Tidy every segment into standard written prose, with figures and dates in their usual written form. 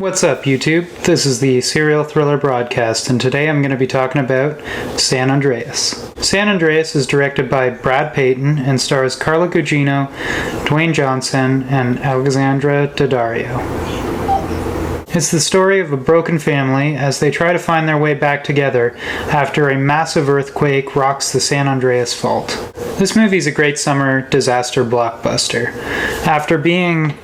What's up, YouTube? This is the Serial Thriller Broadcast, and today I'm going to be talking about San Andreas. San Andreas is directed by Brad Peyton and stars Carla Gugino, Dwayne Johnson, and Alexandra Daddario. It's the story of a broken family as they try to find their way back together after a massive earthquake rocks the San Andreas Fault. This movie is a great summer disaster blockbuster. After being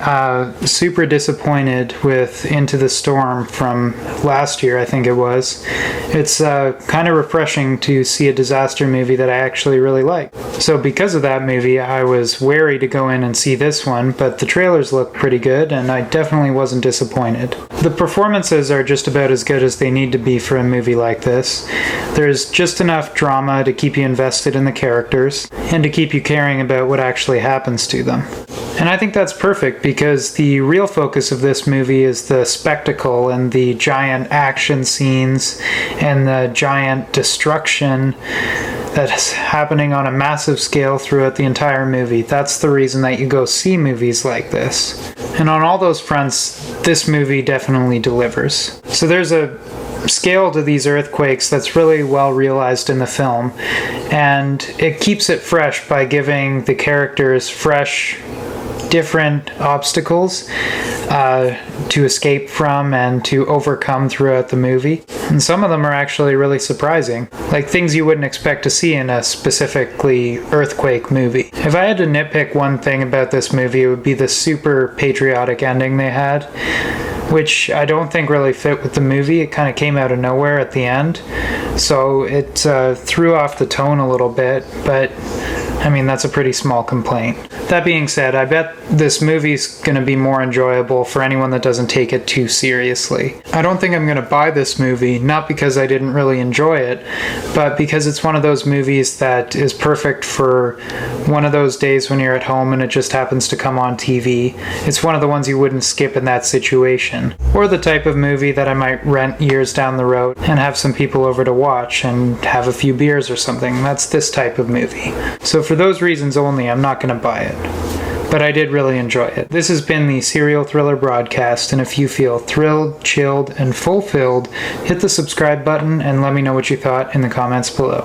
super disappointed with Into the Storm from last year, I think it was, it's kind of refreshing to see a disaster movie that I actually really like. So because of that movie, I was wary to go in and see this one, but the trailers looked pretty good and I definitely wasn't disappointed. The performances are just about as good as they need to be for a movie like this. There's just enough drama to keep you invested in the characters and to keep you caring about what actually happens to them. And I think that's perfect because the real focus of this movie is the spectacle and the giant action scenes and the giant destruction that's happening on a massive scale throughout the entire movie. That's the reason that you go see movies like this. And on all those fronts, this movie definitely delivers. So there's a scale to these earthquakes that's really well realized in the film, and it keeps it fresh by giving the characters fresh, different obstacles to escape from and to overcome throughout the movie. And some of them are actually really surprising, like things you wouldn't expect to see in a specifically earthquake movie. If I had to nitpick one thing about this movie, it would be the super patriotic ending they had, which I don't think really fit with the movie. It kind of came out of nowhere at the end, so it threw off the tone a little bit, but I mean, that's a pretty small complaint. That being said, I bet this movie's going to be more enjoyable for anyone that doesn't take it too seriously. I don't think I'm going to buy this movie, not because I didn't really enjoy it, but because it's one of those movies that is perfect for one of those days when you're at home and it just happens to come on TV. It's one of the ones you wouldn't skip in that situation. Or the type of movie that I might rent years down the road and have some people over to watch and have a few beers or something. That's this type of movie. So for those reasons only, I'm not going to buy it. But I did really enjoy it. This has been the Serial Thriller Broadcast, and if you feel thrilled, chilled, and fulfilled, hit the subscribe button and let me know what you thought in the comments below.